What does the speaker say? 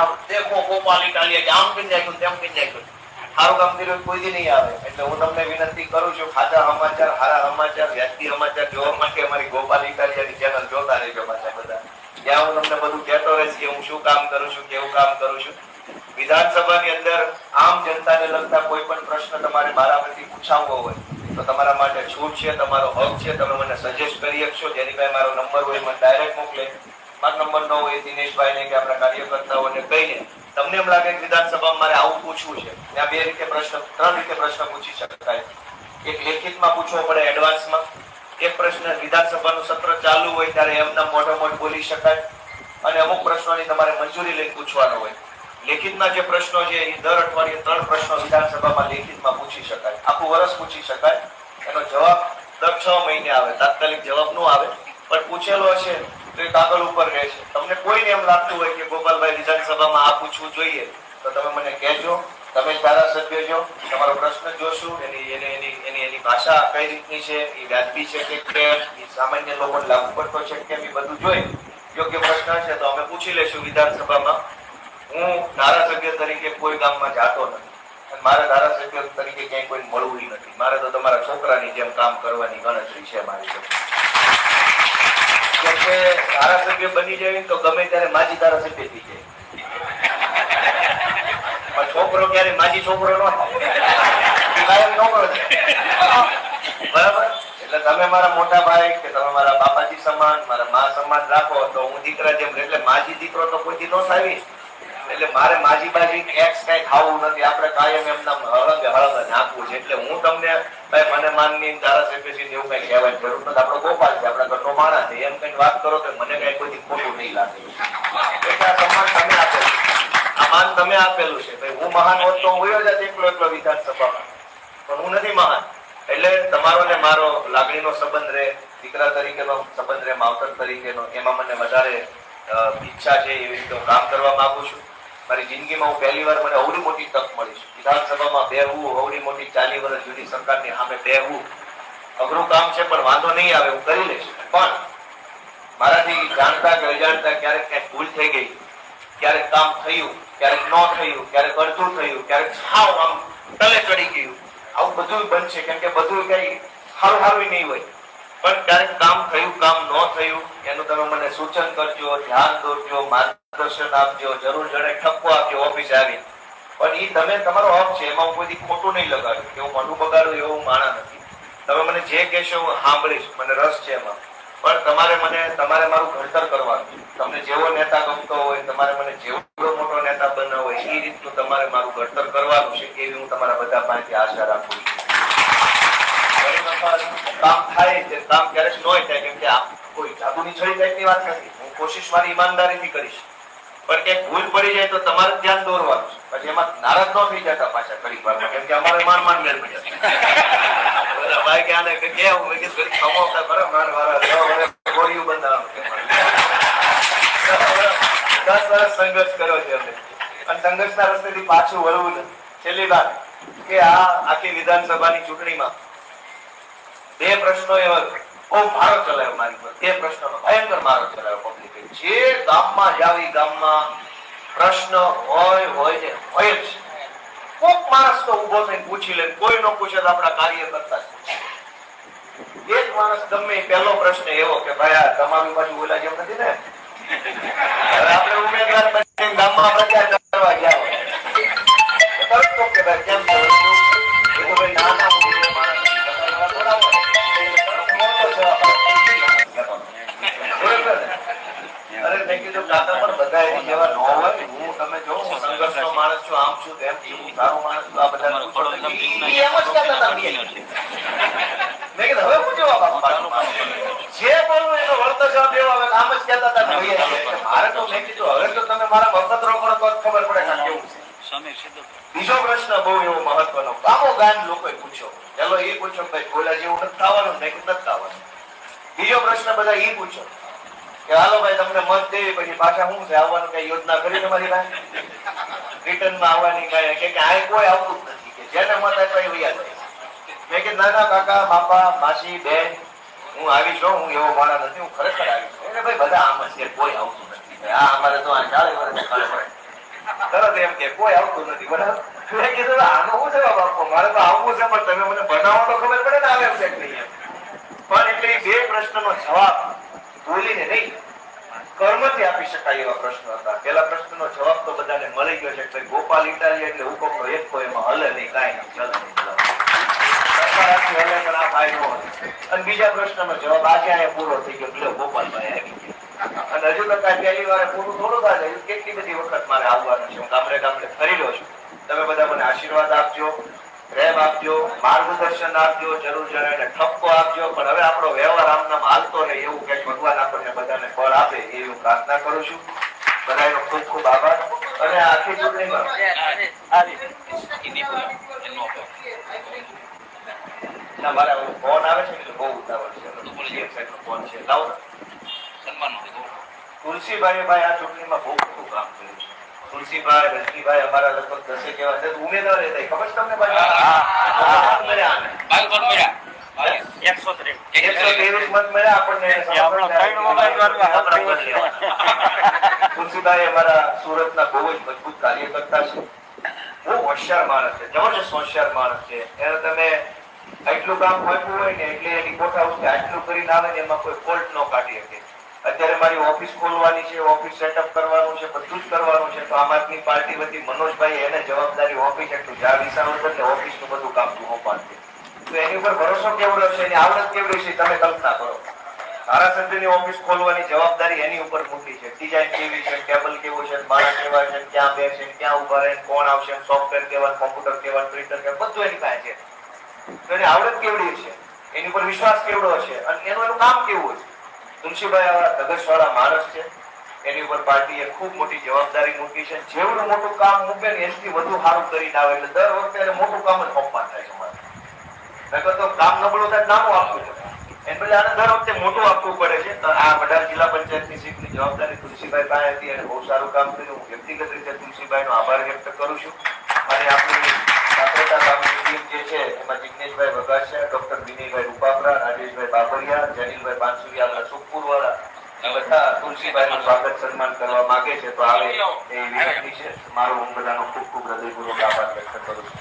આવીને દેખો ગોપાલ ઇટાલિયા આમ કરી નાખ્યું તેમ કરી નાખ્યું, સારું કામ કર્યું કોઈ દી નહીં આવે. એટલે હું તમને વિનંતી કરું છું, ખાધા સમાચાર, સારા સમાચાર, વ્યાજબી સમાચાર જોવા માટે અમારી ગોપાલ ઇટાલિયાની ચેનલ જોતા રહેજો પાછા બધા. ત્યાં હું તમને બધું કહેતો રહીશ કે હું શું કામ કરું છું, કેવું કામ કરું છું. વિધાનસભાની અંદર આમ જનતાને લગતા કોઈ પણ પ્રશ્ન તમારે મારા પરથી પૂછાવવો હોય તો તમારા માટે છૂટ છે, તમારો હક છે. તમે મને સજેસ્ટ કરી શકશો. જેની પાસે મારો નંબર હોય મને ડાયરેક્ટ મોકલે. મારો નંબર ન હોય દિનેશભાઈને કે આપણા કાર્યકર્તાઓને કહીને તમને એમ લાગે કે વિધાનસભામાં મારે આવું પૂછવું છે, ત્યાં બે રીતે પ્રશ્ન, ત્રણ રીતે પ્રશ્ન પૂછી શકાય. એક લેખિતમાં પૂછવો પડે એડવાન્સમાં. એક પ્રશ્ન વિધાનસભાનું સત્ર ચાલુ હોય ત્યારે એમના મોઢે મોઢ બોલી શકાય. અને અમુક પ્રશ્નોની તમારે મંજૂરી લઈને પૂછવાનો હોય. લેખિતના જે પ્રશ્નો છે એ દર અઠવાડિયે 3 પ્રશ્નો વિધાનસભામાં લેખિતમાં પૂછી શકાય. આખું વર્ષ પૂછી શકાય. એનો જવાબ દર 6 મહિને આવે. તાત્કાલિક જવાબ ન આવે પણ પૂછેલો હશે તો એ કાગળ ઉપર રહે છે. તમને કોઈને એમ લાગતું હોય કે ગોપાલભાઈ વિધાનસભામાં આ પૂછવું જોઈએ તો તમે મને કહેજો. તમે ધારાસભ્ય છો, તમારો પ્રશ્ન જોશું, એની ભાષા કઈ રીતની છે, એ વ્યાજબી છે કે કેમ, એ સામાન્ય લોકોને લાગુ પડતો છે કેમ, એ બધું જોઈ યોગ્ય પ્રશ્ન છે તો અમે પૂછી લેશું વિધાનસભામાં. હું ધારાસભ્ય તરીકે કોઈ ગામમાં જાતો નથી અને મારા ધારાસભ્ય તરીકે ક્યાંય કોઈ મળવું નથી. મારે તો તમારા છોકરાની જેમ કામ કરવાની ગણતરી છે મારી. કેમ કે ધારાસભ્ય બની જાય તો ગમે ત્યારે માજી ધારાસભ્ય થઈ જાય, પણ છોકરો ક્યારે માજી છોકરો ન થાય. બરાબર? એટલે તમે મારા મોટા ભાઈ કે તમે મારા બાપાજી સમાન, મારા મા સમાન રાખો તો હું દીકરા જેમ. એટલે માજી દીકરો તો કોઈથી ન થાય. એટલે મારે માજી બાજી એક્સ કઈ ખાવું નથી. આપણે કાયમ એમના હળંગે હળંગે નાખવું છે. એટલે હું તમને ભાઈ મને માનની ધારાસભ્ય છે એવું કઈ કહેવાની જરૂર નથી. આપણો ગોપાલ છે, આપણા ઘરનો માણસ છે, એમ કઈ વાત કરો તો મને કઈ કોઈ ખોટું નહીં લાગે. એટલે આ સન્માન તમે આપેલું, આ માન તમે આપેલું છે. ભાઈ હું મહાન હોત તો હું જ એકલો વિધાનસભામાં, પણ હું નથી મહાન. એટલે તમારો ને મારો લાગણીનો સંબંધ રહે, દીકરા તરીકેનો સંબંધ રહે, માવતર તરીકેનો. એમાં મને વધારે ઈચ્છા છે. એવી રીતે હું કામ કરવા માંગુ છું. મારી જિંદગીમાં હું પહેલી વાર મને અવડી મોટી તક મળી છે વિધાનસભામાં બેહવું. અવડી મોટી 40 વર્ષ જૂની સરકારની સામે બેહવું અઘરું કામ છે, પણ વાંધો નહીં આવે, હું કરી લઈશ. પણ મારાથી જાણતા કે અજાણતા ક્યારેક ક્યાંક ભૂલ થઈ ગઈ, ક્યારેક કામ થયું, ક્યારેક ન થયું, ક્યારેક અડધું થયું, ક્યારેક સાવ આમ તલે ચડી ગયું. આવું બધું બનશે. કેમ કે બધું કઈ સારું નહીં હોય. પણ ક્યારેક કામ થયું, કામ ન થયું, એનું તમે મને સૂચન કરજો, ધ્યાન દોરજો, માર્ગદર્શન આપજો, જરૂર જડે ઠપકો આપજો ઓફિસે આવી. પણ એ તમે તમારો હક છે, એમાં હું કોઈ ખોટું નહીં લગાડું કે હું મોઢું બગાડું એવો હું માણસ નથી. તમે મને જે કહેશો હું સાંભળીશ, મને રસ છે એમાં. પણ તમારે મારું ઘડતર કરવાનું. તમને જેવો નેતા ગમતો હોય, તમારે મને જેવો મોટો નેતા બનાવવો હોય એ રીતનું તમારે મારું ઘડતર કરવાનું છે. એવી હું તમારા બધા પાસેથી આશા રાખું છું. કામ થાય તે કામ ક્યારેક ન થાય, કેમ કે કોઈ જાદુની છડી ટાઈપની વાત નથી. હું કોશિશ મારી ઈમાનદારીથી કરીશ. પણ ક્યાંક ભૂલ પડી જાય તો તમારે ધ્યાન દોરવાનું છે. પછી એમાં નારાજ ન થઈ જતા પાછા ઘડીક વારમાં, કેમ કે અમારે માન મેળ પડ્યા ભાઈ કે આને કેવું મેં કીધું કમાવતા બરાબર માન વાળા ગોળીઓ બંધાવવાનું 10 વર્ષ સંઘર્ષ કર્યો છે અમે. અને સંઘર્ષના રસ્તેથી પાછું વળવું નથી. છેલ્લી વાત કે આ આખી વિધાનસભાની ચૂંટણીમાં 2 પ્રશ્નો એવા બહુ મારો ચલાવ્યો મારી પર. 2 પ્રશ્નોનો ભયંકર મારો ચલાવ્યો પબ્લિકે. જે ગામમાં જાવી ગામમાં પ્રશ્ન હોય જ. કોક માણસ તો ઉભો થઈને પૂછી લે, કોઈ ન પૂછે તો આપણા કાર્યકર્તા છે. એક માણસ ગમે પહેલો પ્રશ્ન એવો કે ભાઈ આ તમારી બાજુ ઓલા જેમ નથી ને, હવે આપણે ઉમેદવાર બની ગામમાં પ્રચાર કરવા ગયા હોય તો કે ભાઈ કેમ છો, એ તો ભાઈ નાના માણસ અરે મેં કીધું કાકા પણ બધા એની જેવા ન હોય. હું તમે જો હું સંઘર્ષનો માણસ છું, આમ છું તેમ છું, સારો માણસ છું, આ બધા એમ જ કહેતા હતા. મેં કીધું હવે હું જવાબ આપવાનો, જે બોલવું એનો વળતો જવાબ એવો આવે. આમ જ કહેતા હતા. મારે તો મેં કીધું હવે તો તમે મારા વખતરો કરો તો ખબર પડે કે કેવું છે. બીજો પ્રશ્ન બહુ એવો મહત્વનો કામો ગામ લોકોએ પૂછ્યો. ચાલો એ પૂછો ભાઈ બોલા જેવું નથી થવાનું, નહીં નથી થવાનું. બીજો પ્રશ્ન બધા એ પૂછો કે હાલો ભાઈ તમને મત દેવી પછી પાછા શું છે આવવાનું, કઈ યોજના કરી તમારી પાસે રિટર્નમાં આવવાની કઈ કે આ કોઈ આવતું જ નથી કે જેને મત આપ્યા એ યાદ આવે. મેં કે નાના કાકા બાપા માસી બેન હું આવી છું, હું એવો માણસ નથી, હું ખરેખર આવી છું. એટલે ભાઈ બધા આમ જ છે, કોઈ આવતું નથી. આ અમારે તો આ 40 વર્ષ તરત એમ કે કોઈ આવતું નથી, બરાબર. મેં કીધું આનો શું જવાબ આપવો, મારે તો આવવું છે પણ તમે મને બનાવો તો ખબર પડે ને આવે એમ છે કે નહીં એમ. પણ એટલે બે પ્રશ્નનો જવાબ બોલીને નહીં, કર્મથી આપી શકાય એવા પ્રશ્નો હતા. પેલા પ્રશ્નનો જવાબ તો બધાને મળી ગયો છે કે ગોપાલ ઇટાલિયા એટલે હુકમનો એક કોઈ એમાં હલે નહીં, કાંઈ નહીં, ચાલે નહીં, પણ આ ભાઈ નો. અને બીજા પ્રશ્નનો જવાબ આજે અહીંયા પૂરો થઈ ગયો, લ્યો ગોપાલભાઈ આવી ગયા. અને હજુ તો કાંઈ પહેલી વાર પૂરું થોડું થાય, કેટલી બધી વખત મારે આવવાનું છે, હું ગામડે ગામડે ફરી રહ્યો છું. તમે બધા મને આશીર્વાદ આપજો, પ્રેમ આપજો, માર્ગદર્શન આપજો, જરૂર જણાવીને ઠપકો આપજો. પણ હવે આપણો વ્યવહાર આમ નામ હાલતો રહે એવું કે ભગવાન આપણને બધાને ફળ આપે એવી હું પ્રાર્થના કરું છું. બધાનો ખૂબ ખૂબ આભાર. અને આખી ચૂંટણીમાં મારા ફોન આવે છે એટલે બહુ ઉતાવળ છે, ફોન છે, લાવો. તુલસીભાઈ ભાઈ આ ચૂંટણીમાં બહુ મોટું કામ કર્યું છે. તુલસીભાઈ, રજનીભાઈ અમારા લગભગ 10 કેવા ઉમેદવાર હતા, ખબર છે તમને ભાઈ? 123 મત મળ્યા આપણને. તુલસીભાઈ અમારા સુરતના બહુ જ મજબૂત કાર્યકર્તા છે, બહુ હોશિયાર માણસ છે, જબરજસ્ત હોશિયાર માણસ છે. એને તમે આટલું કામ હોતું હોય ને એટલે એની કોઠા ઉપર આટલું કરીને આવે ને એમાં કોઈ ફોલ્ટ ન કાઢી શકે. અત્યારે મારી ઓફિસ ખોલવાની છે, ઓફિસ સેટઅપ કરવાનું છે, બધું જ કરવાનું છે. તો આમ આદમી પાર્ટી વતી મનોજભાઈ એને જવાબદારી ઓફિસ એટલું જ્યાં વિસાવદર એટલે ઓફિસનું બધું કામ સોંપાશે. તો એની ઉપર ભરોસો કેવડો છે, એની આવડત કેવડી છે, તમે કલ્પના કરો. ધારાસભ્યની ઓફિસ ખોલવાની જવાબદારી એની ઉપર મૂકી છે. ડિઝાઇન કેવી છે, ટેબલ કેવું છે, માણસ કેવા છે, ક્યાં બેસે, ક્યાં ઉભા રહે, કોણ આવશે, સોફ્ટવેર કેવા, કોમ્પ્યુટર કેવા, પ્રિન્ટર કેવા, બધું એની પાસે છે. તો એની આવડત કેવડી છે, એની ઉપર વિશ્વાસ કેવડો છે અને એનું કામ કેવું છે. તુલસીભાઈ આવા ધગશવાળા માણસ છે, એની ઉપર પાર્ટીએ ખૂબ મોટી જવાબદારી મૂકી છે. જેવડું મોટું કામ મૂકે ને એનાથી વધુ સારું કરીને આવે એટલે દર વખતે એને મોટું કામ જ સોંપવા થાય છે મારે. નકર તો કામ નબળું થાય નાનું આપવું છે, એને બદલે આને દર વખતે મોટું આપવું પડે છે. તો આ વડાર જિલ્લા પંચાયતની સીટની જવાબદારી તુલસીભાઈ પાસે હતી અને બહુ સારું કામ કર્યું. હું વ્યક્તિગત રીતે તુલસીભાઈનો આભાર વ્યક્ત કરું છું. અને આપણી સાપરેતા ગામની ટીમ જે છે એમાં જિગ્નેશભાઈ વઘાસિયા, ડોક્ટર વિનયભાઈ રૂપાપરા, રાજેશભાઈ બાબરિયા, જનીલભાઈ બાંસુરિયા, આપણા સુખપુરવાળા બધા તુલસીભાઈનું સ્વાગત સન્માન કરવા માંગે છે. તો આવે એ વિનંતી છે. મારો હું બધાનો ખૂબ ખૂબ હૃદયપૂર્વક આભાર વ્યક્ત કરું છું.